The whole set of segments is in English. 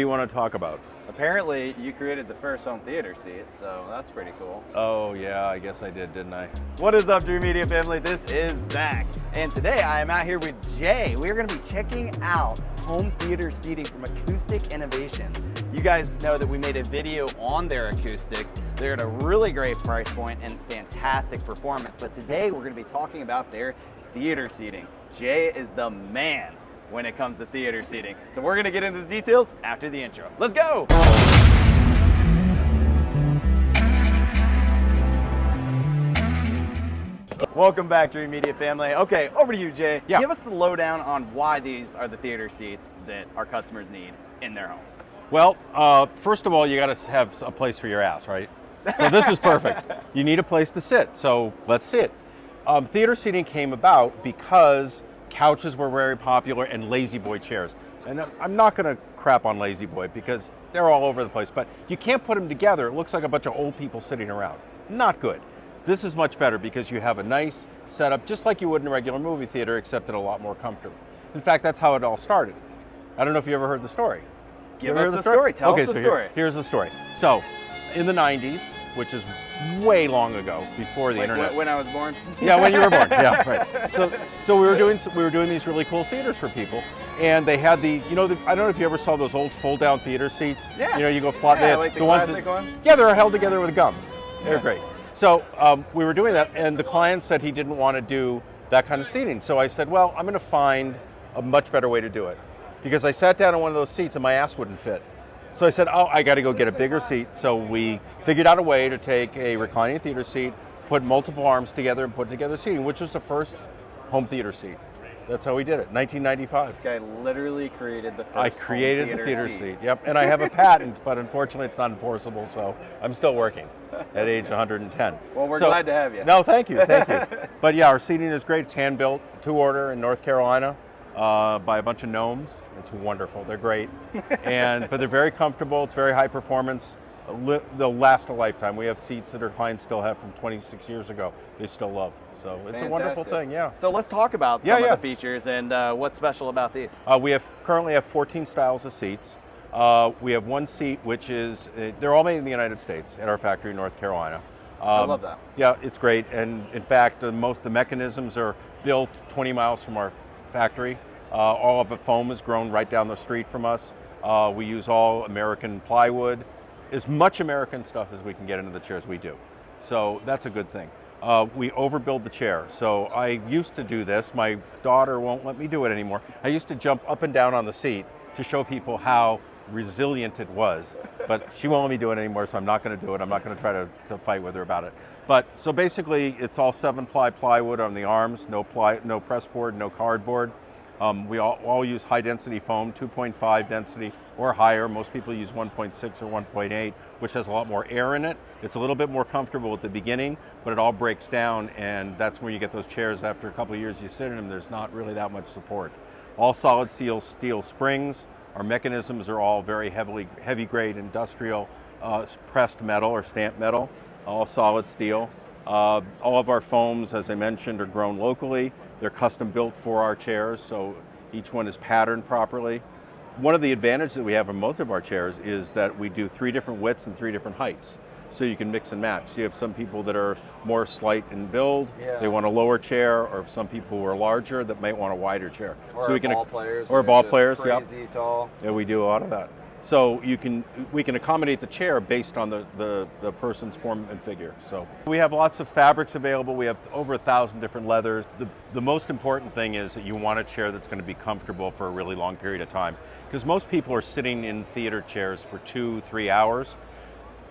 do you want to talk about? Apparently, you created the first home theater seat, so that's pretty cool. Oh yeah, I guess I did, didn't I? What is up, Dreamedia family? This is Zach, and today I am out here with Jay. We are going to be checking out home theater seating from Acoustic Innovation. You guys know that we made a video on their acoustics. They're at a really great price point and fantastic performance, but today we're going to be talking about their theater seating. Jay is the man when it comes to theater seating. So we're gonna get into the details after the intro. Let's go! Welcome back, Dreamedia family. Okay, over to you, Jay. Yeah. Give us the lowdown on why these are the theater seats that our customers need in their home. Well, first of all, you got to have a place for your ass, right? So this is perfect. You need a place to sit, so let's sit. Theater seating came about because couches were very popular and lazy boy chairs. And I'm not going to crap on lazy boy because they're all over the place, but you can't put them together. It looks like a bunch of old people sitting around. Not good. This is much better because you have a nice setup, just like you would in a regular movie theater, except at a lot more comfortable. In fact, that's how it all started. I don't know if you ever heard the story. Give us the story. Tell us the story. Here's the story. So, in the 90s, which is way long ago, before the internet. When I was born? Yeah, when you were born. Yeah, right. So we were doing these really cool theaters for people, and they had I don't know if you ever saw those old fold-down theater seats. Yeah. You know, you go flat. Yeah, like the classic ones. Yeah, they're held together with gum. They're great. So we were doing that, and the client said he didn't want to do that kind of seating. So I said, well, I'm going to find a much better way to do it, because I sat down on one of those seats and my ass wouldn't fit. So I said, oh, I got to go get a bigger seat. So we figured out a way to take a reclining theater seat, put multiple arms together, and put together seating, which was the first home theater seat. That's how we did it, 1995. This guy literally created the first I created home the theater seat. Yep, and I have a patent, but unfortunately it's not enforceable, so I'm still working at age 110. Well, we're glad to have you. No, thank you. But yeah, our seating is great. It's hand-built, to order in North Carolina by a bunch of gnomes. It's wonderful. They're great, but they're very comfortable. It's very high performance. They'll last a lifetime. We have seats that our clients still have from 26 years ago. They still love. So it's Fantastic. A wonderful thing. Yeah. So let's talk about some of the features and what's special about these. We currently have 14 styles of seats. We have one seat which is they're all made in the United States at our factory in North Carolina. I love that. Yeah, it's great. And in fact, the mechanisms are built 20 miles from our factory. All of the foam is grown right down the street from us. We use all American plywood. As much American stuff as we can get into the chairs we do. So that's a good thing. We overbuild the chair. So I used to do this. My daughter won't let me do it anymore. I used to jump up and down on the seat to show people how resilient it was. But she won't let me do it anymore, so I'm not going to do it. I'm not going to try to fight with her about it. But so basically, it's all 7-ply plywood on the arms, no press board, no cardboard. We all use high density foam, 2.5 density or higher. Most people use 1.6 or 1.8, which has a lot more air in it. It's a little bit more comfortable at the beginning, but it all breaks down, and that's when you get those chairs after a couple of years you sit in them, there's not really that much support. All solid steel springs. Our mechanisms are all very heavy grade industrial pressed metal or stamped metal, all solid steel. All of our foams, as I mentioned, are grown locally. They're custom built for our chairs, so each one is patterned properly. One of the advantages that we have in most of our chairs is that we do 3 different widths and 3 different heights, so you can mix and match. So you have some people that are more slight in build, they want a lower chair, or some people who are larger that might want a wider chair. Or so ball players. Or ball players, crazy tall. Yeah, we do a lot of that. So we can accommodate the chair based on the person's form and figure. So we have lots of fabrics available. We have over 1,000 different leathers. The most important thing is that you want a chair that's going to be comfortable for a really long period of time, because most people are sitting in theater chairs for 2-3 hours.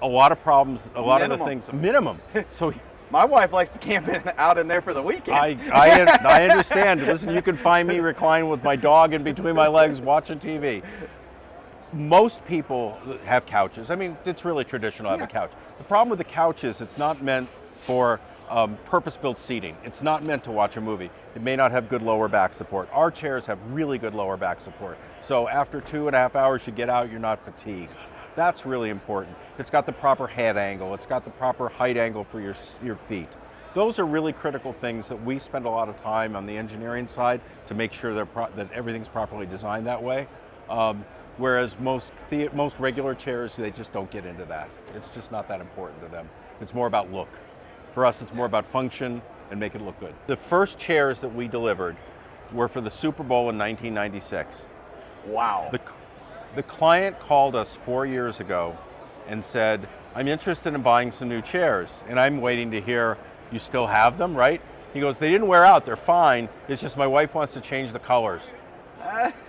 A lot of problems, a lot of the things, minimum. So my wife likes to camp out in there for the weekend. I understand. Listen, you can find me reclining with my dog in between my legs watching TV. Most people have couches. I mean, it's really traditional to have a couch. The problem with the couch is it's not meant for purpose-built seating. It's not meant to watch a movie. It may not have good lower back support. Our chairs have really good lower back support. So after 2.5 hours you get out, you're not fatigued. That's really important. It's got the proper head angle. It's got the proper height angle for your feet. Those are really critical things that we spend a lot of time on the engineering side to make sure that everything's properly designed that way. Whereas most regular chairs, they just don't get into that. It's just not that important to them. It's more about look. For us, it's more about function and make it look good. The first chairs that we delivered were for the Super Bowl in 1996. Wow. The client called us 4 years ago and said, I'm interested in buying some new chairs. And I'm waiting to hear, you still have them, right? He goes, they didn't wear out, they're fine. It's just my wife wants to change the colors.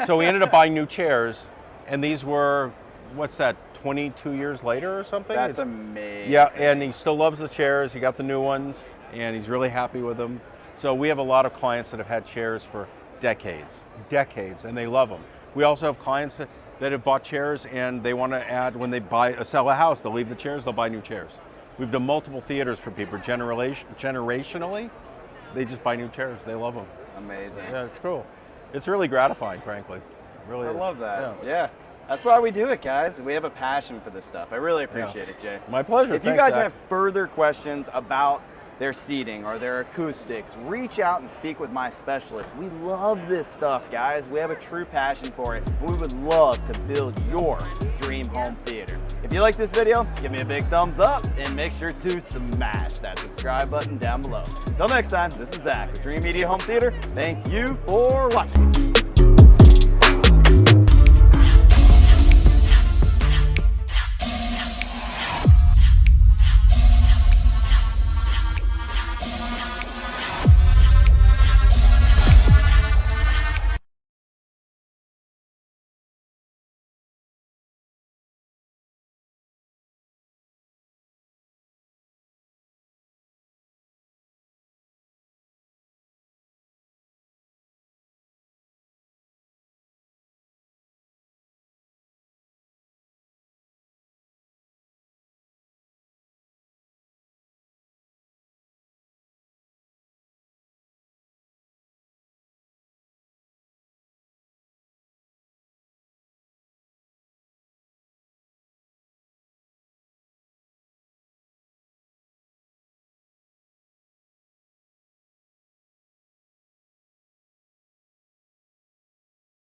So we ended up buying new chairs, and these were, what's that, 22 years later or something? That's amazing. Yeah, and he still loves the chairs. He got the new ones, and he's really happy with them. So we have a lot of clients that have had chairs for decades, and they love them. We also have clients that have bought chairs, and they want to add, when they sell a house, they'll leave the chairs, they'll buy new chairs. We've done multiple theaters for people. Generationally, they just buy new chairs. They love them. Amazing. Yeah, it's cool. It's really gratifying, frankly. It really is. I love that. Yeah. That's why we do it, guys. We have a passion for this stuff. I really appreciate it, Jay. My pleasure. If you guys have further questions about their seating or their acoustics, reach out and speak with my specialist. We love this stuff, guys. We have a true passion for it. We would love to build your dream home theater. If you like this video, give me a big thumbs up and make sure to smash that subscribe button down below. Until next time, this is Zach with Dreamedia Home Theater. Thank you for watching.